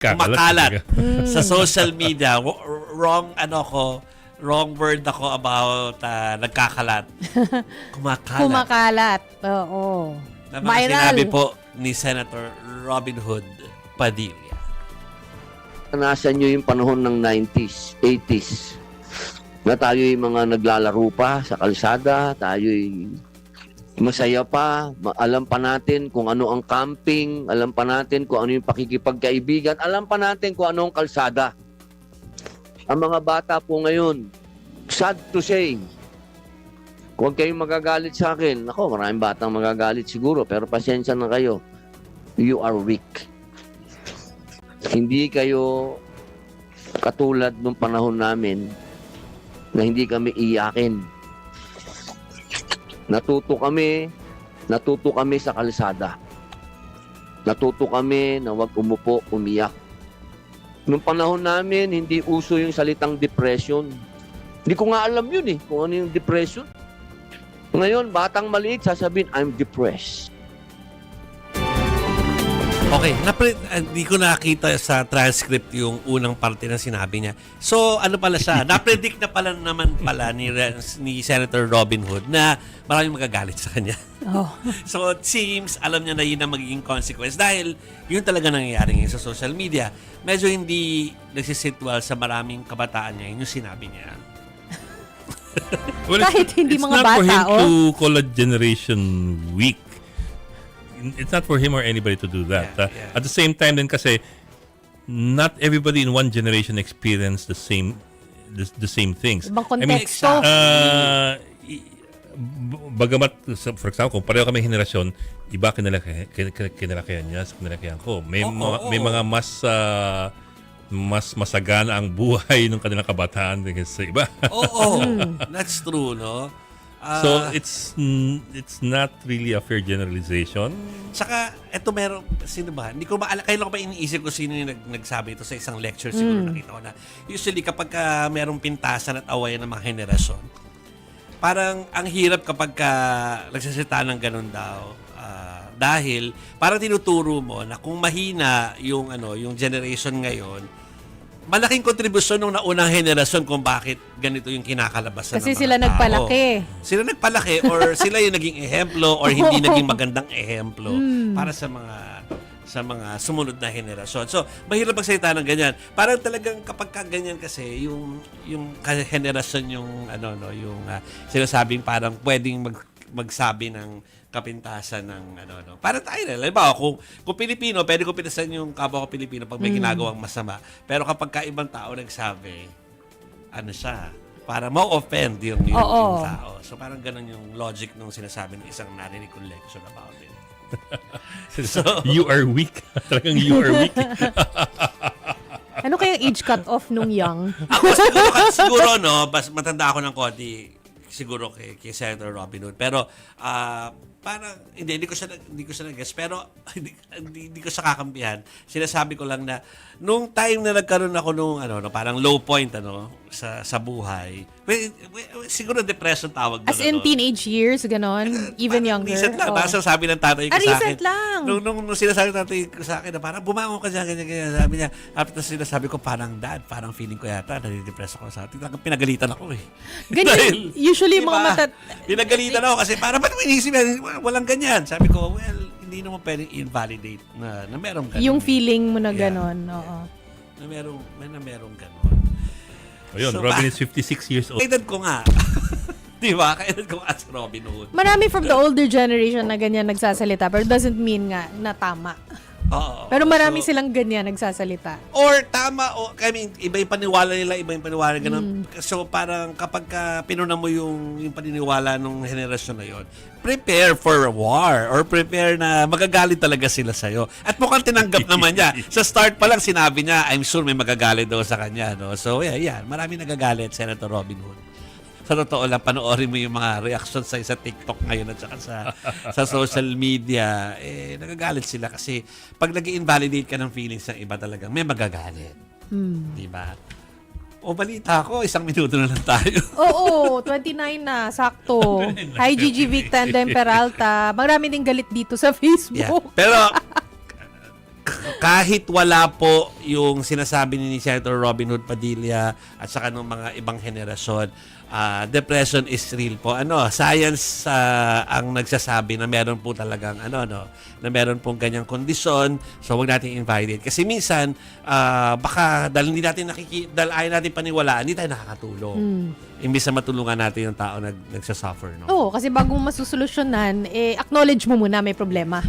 kumakalat sa social media. Wrong wrong word ako about nagkakalat. Kumakalat. Kumakalat. Oo. Na mga sinabi po ni Senator Robin Hood Padilla. Nasa nyo yung panahon ng 90s, 80s, na tayo'y mga naglalaro pa sa kalsada, tayo'y masaya pa, alam pa natin kung ano ang camping, alam pa natin kung ano yung pakikipagkaibigan, alam pa natin kung ano ang kalsada. Ang mga bata po ngayon, sad to say, huwag kayong magagalit sa akin. Ako, maraming batang magagalit siguro, pero pasensya na kayo. You are weak. Hindi kayo katulad nung panahon namin na hindi kami iyakin. Natuto kami sa kalsada. Natuto kami na wag umupo, umiyak. Nung panahon namin, hindi uso yung salitang depression. Hindi ko nga alam yun kung ano yung depression. Ngayon, batang maliit, sasabihin, I'm depressed. Okay, hindi ko nakita sa transcript yung unang parte na sinabi niya. So, ano pala siya? Na-predict na pala naman pala ni Senator Robin Hood na maraming magagalit sa kanya. Oh. So, it seems, alam niya na yun ang magiging consequence dahil yun talaga nangyayari ngayon sa social media. Medyo hindi nagsisitwal sa maraming kabataan niya. Yun yung sinabi niya. Well, Kahit hindi it's mga not for him bata, to call a generation weak. It's not for him or anybody to do that. Yeah. At the same time din kasi not everybody in one generation experience the same things. Ibang I mean, konteksto. bagamat for example, kung pareho kami henerasyon, iba kinalakihan niya sa kinalakihan ko. May mga mas masagana ang buhay ng kanilang kabataan kaysa sa iba. Oo, that's true, no? So it's not really a fair generalization. Saka, eto meron, sino ba? Hindi ko maalala, kailan ko ba iniisip ko sino yung nagsabi ito sa isang lecture, siguro nakita ko na. Usually, kapag merong pintasan at awayan ng mga henerasyon, parang ang hirap kapag nagsasalita ng ganun daw. Dahil, parang tinuturo mo na kung mahina yung generation ngayon, malaking kontribusyon ng naunang henerasyon kung bakit ganito yung kinakalabasan Kasi ng mga sila tao. nagpalaki. Sila nagpalaki or sila yung naging ehemplo or hindi naging magandang ehemplo para sa mga sumunod na henerasyon. So, mahirap magsalita ng ganyan. Parang talagang kapag ganyan kasi yung henerasyon yung sinasabing parang pwedeng magsabi ng kapintasan ng Parang tayo na. Halimbawa, kung Pilipino, pwede ko pinasan yung kapwa ko Pilipino pag may ginagawang masama. Pero kapag ibang tao nagsabi, siya, para ma-offend yung tao. So parang ganun yung logic nung sinasabi ng isang narinig kong lecture about it. So, you are weak. Talagang you are weak. Ano kayang age cut-off nung young? Ako siguro matanda ako ng konti siguro kay Senator Robin Hood. Pero parang hindi ko siya nag-guess, pero hindi ko siya kakampihan. Sinasabi ko lang na nung time na nagkaroon ako nung parang low point sa buhay. Siguro depression tawag doon. As in teenage years, ganon? Even younger? Recent lang. Basta sabi ng tatay ko sa akin. Recent lang. Nung sinasabi ng tatay ko sa akin na parang bumangon ka dyan, ganyan. Sabi niya, after sinasabi ko parang dad, parang feeling ko yata, nadidepress ako sa atin. Pinagalitan ako eh. Ganyan, usually mga pinagalitan ako kasi parang ba't mo inisip walang ganyan. Sabi ko, well, hindi naman pwedeng invalidate na merong ganun. yung feeling mo na ganon, oo. Na merong ganun. Ayun, So, Robin is 56 years old. Kaedad ko nga. Di ba? Kaedad ko nga si Robin Hood. Marami from the older generation na ganyan nagsasalita, pero doesn't mean nga na tama. Oo. Pero marami silang ganyan nagsasalita. Or tama, iba yung paniwala nila, iba yung paniwala ganun. So parang kapag pinuna mo yung paniniwala ng henerasyon na yon, prepare for a war or prepare na magagalit talaga sila sa'yo. At mukhang tinanggap naman niya. Sa start pa lang sinabi niya, I'm sure may magagalit daw sa kanya. No? So yeah, marami nagagalit, Senator Robin Hood. Sa totoo lang, panoorin mo yung mga reaction sa TikTok ngayon at saka sa social media, nagagalit sila kasi pag nag-invalidate ka ng feelings ng iba talagang may magagalit. Di ba? O balita ko, 1 minuto na lang tayo. Oo, 29 na, sakto. Hi, Gigi Vic Tandem Peralta. Marami ding galit dito sa Facebook. Yeah. Pero, kahit wala po yung sinasabi ni Senator Robin Hood Padilla at saka ng mga ibang henerasyon, depression is real po. Science ang nagsasabi na meron po talagang na meron pong ganyang kondisyon. So wag nating invalidate kasi minsan baka dahil hindi natin dahil ayaw natin paniwalaan, hindi tayo nakakatulong. Imbis na matulungan natin yung tao nagsasuffer, no? Oo, kasi bago mo masusolusyonan, acknowledge mo muna may problema.